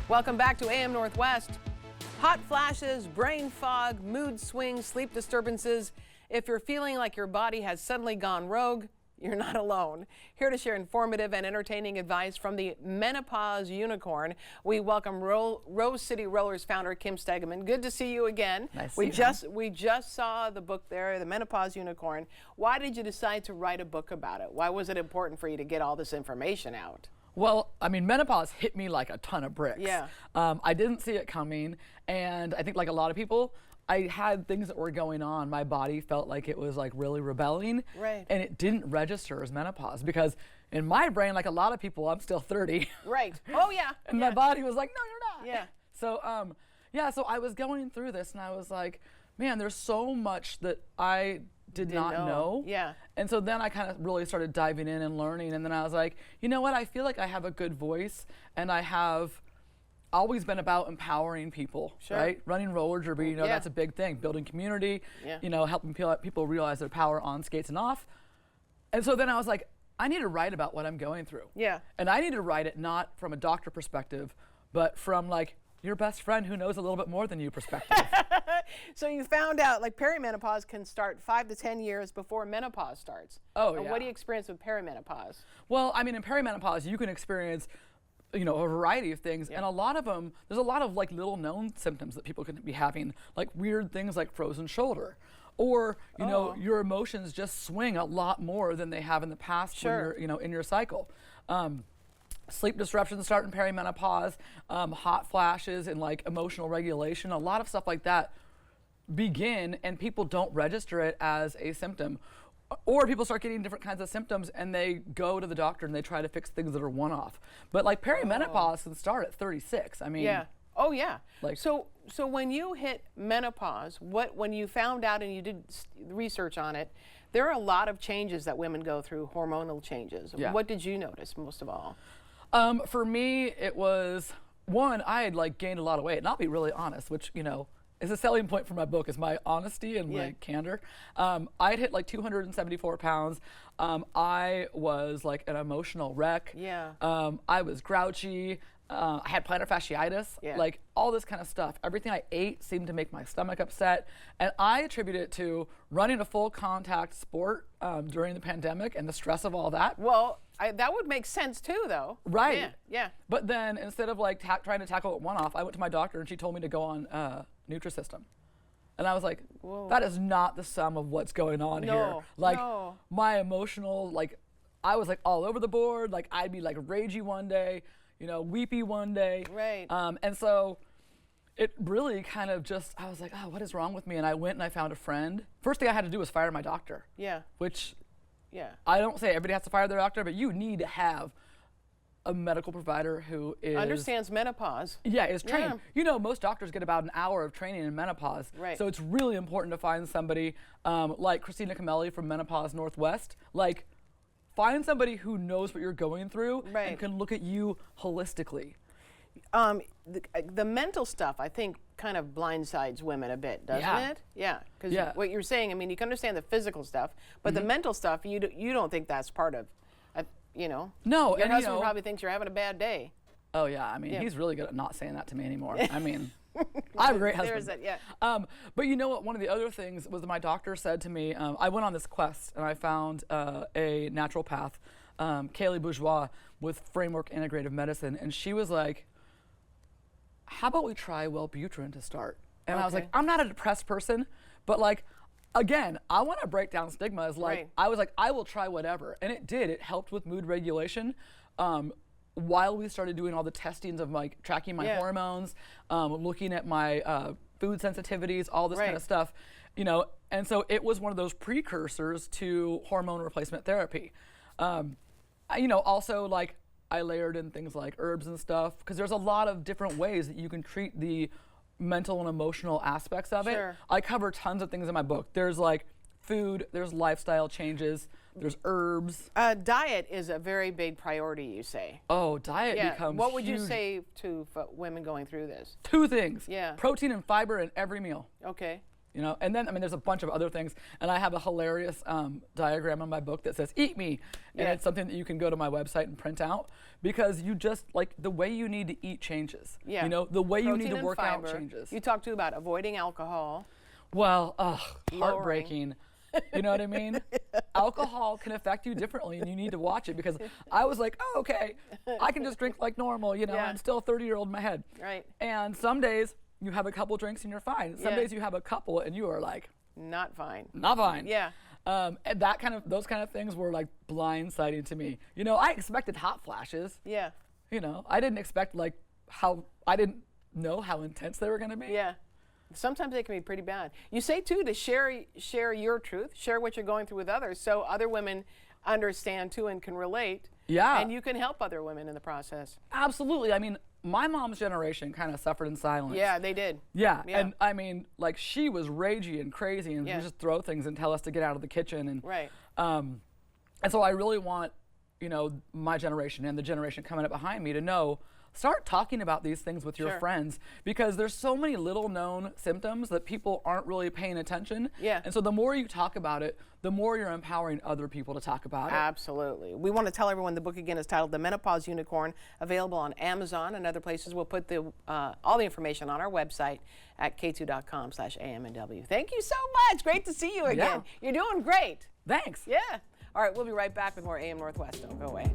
Welcome back to AM Northwest. Hot flashes, brain fog, mood swings, sleep disturbances. If you're feeling like your body has suddenly gone rogue, you're not alone. Here to share informative and entertaining advice from the Menopause Unicorn, we welcome Rose City Rollers founder Kim Stegeman. Good to see you again. Nice We just saw the book there, the Menopause Unicorn. Why did you decide to write a book about it? Why was it important for you to get all this information out? Well, I mean, menopause hit me like a ton of bricks. Yeah. I didn't see it coming, and I think like a lot of people, I had things that were going on. My body felt like it was like really rebelling, Right. and it didn't register as menopause because in my brain, like a lot of people, I'm still 30. Right. Oh, yeah. And yeah. my body was like, no, you're not. Yeah. So, so I was going through this, and I was like, man, there's so much that I did not know. Yeah. And so then I kind of really started diving in and learning. And then I was like, you know what? I feel like I have a good voice, and I have always been about empowering people, Sure. right? Running roller derby, Yeah. that's a big thing. Building community, Yeah. Helping people realize their power on skates and off. And so then I was like, I need to write about what I'm going through. Yeah. And I need to write it not from a doctor perspective, but from like your best friend who knows a little bit more than you perspective. So you found out like perimenopause can start 5 to 10 years before menopause starts. Oh, and yeah. What do you experience with perimenopause? Well, I mean, in perimenopause, you can experience, a variety of things, and a lot of them, there's a lot of like little known symptoms that people can be having, like weird things like frozen shoulder, or your emotions just swing a lot more than they have in the past Sure. when you're in your cycle. Sleep disruptions start in perimenopause, hot flashes and like emotional regulation, a lot of stuff like that begin, and people don't register it as a symptom. Or people start getting different kinds of symptoms and they go to the doctor and they try to fix things that are one-off. But like perimenopause can start at 36. I mean, Yeah. Oh, yeah. Like- so when you hit menopause, when you found out and you did research on it, there are a lot of changes that women go through, hormonal changes. Yeah. What did you notice most of all? For me, it was one, I had like gained a lot of weight, and I'll be really honest, which, is a selling point for my book, is my honesty and my candor. I had hit like 274 pounds. I was like an emotional wreck. Yeah. I was grouchy. I had plantar fasciitis, Yeah. like all this kind of stuff. Everything I ate seemed to make my stomach upset. And I attribute it to running a full contact sport during the pandemic and the stress of all that. Well, that would make sense too, though. Right. Yeah. Yeah. But then instead of like trying to tackle it one-off, I went to my doctor and she told me to go on Nutrisystem. And I was like, Whoa. that is not the sum of what's going on here. Like no. my emotional, like I was like all over the board. Like I'd be like ragey one day, weepy one day. Right. And so it really kind of just, I was like, oh, what is wrong with me? And I went and I found a friend. First thing I had to do was fire my doctor. Yeah. Which Yeah. I don't say everybody has to fire their doctor, but you need to have a medical provider who understands menopause. Yeah, is trained. Yeah. Most doctors get about an hour of training in menopause. Right. So it's really important to find somebody like Christina Camelli from Menopause Northwest. Like, find somebody who knows what you're going through Right. and can look at you holistically. The mental stuff, I think, kind of blindsides women a bit, doesn't Yeah. it? Yeah. Because Yeah. what you're saying, I mean, you can understand the physical stuff, but the mental stuff, you don't think that's part of, No, Your and husband probably thinks you're having a bad day. Oh yeah, I mean, Yeah. he's really good at not saying that to me anymore. I mean, I have a great husband. There's that, yeah. But you know what? One of the other things was that my doctor said to me, I went on this quest and I found a naturopath, Kaylee Bourgeois, with Framework Integrative Medicine, and she was like, how about we try Wellbutrin to start? And I was like, Okay. I'm not a depressed person, but like, again, I want to break down stigmas. Like, Right. I was like, I will try whatever. And it did. It helped with mood regulation. While we started doing all the testings of like tracking my Yeah. hormones, looking at my food sensitivities, all this kind Right. of stuff, and so it was one of those precursors to hormone replacement therapy. Also like I layered in things like herbs and stuff, because there's a lot of different ways that you can treat the mental and emotional aspects of Sure. it. I cover tons of things in my book. There's like food, there's lifestyle changes, there's herbs. Diet is a very big priority, you say. Oh, diet Yeah. becomes What would you huge. say to women going through this? 2 things. Yeah. Protein and fiber in every meal. Okay. You know, and then, I mean, there's a bunch of other things. And I have a hilarious diagram in my book that says, eat me. And it's something that you can go to my website and print out, because you just, like, the way you need to eat changes. Yeah. You know, the way you Protein need to and work out fiber. changes. You talked to about avoiding alcohol. Well, heartbreaking. You know what I mean? Alcohol can affect you differently, and you need to watch it, because I was like, oh, okay, I can just drink like normal. You know, I'm still a 30-year-old in my head. Right. And some days you have a couple drinks and you're fine. Some days you have a couple and you are like, not fine. not fine. Yeah. And those kind of things were like blindsiding to me. You know, I expected hot flashes. Yeah. You know, I didn't expect I didn't know how intense they were going to be. Yeah. Sometimes they can be pretty bad. You say too to share your truth, share what you're going through with others, so other women understand too and can relate. Yeah. And you can help other women in the process. Absolutely. I mean, my mom's generation kind of suffered in silence. Yeah, they did. Yeah. And I mean, like, she was ragey and crazy and would Yeah. just throw things and tell us to get out of the kitchen. And Right. and so I really want, you know, my generation and the generation coming up behind me to know, start talking about these things with your Sure. friends, because there's so many little known symptoms that people aren't really paying attention. Yeah. And so the more you talk about it, the more you're empowering other people to talk about it. Absolutely. We want to tell everyone the book again is titled The Menopause Unicorn, available on Amazon and other places. We'll put all the information on our website at k2.com/amnw. Thank you so much. Great to see you again. Yeah. You're doing great. Thanks. Yeah. All right, we'll be right back with more AM Northwest. Don't go away.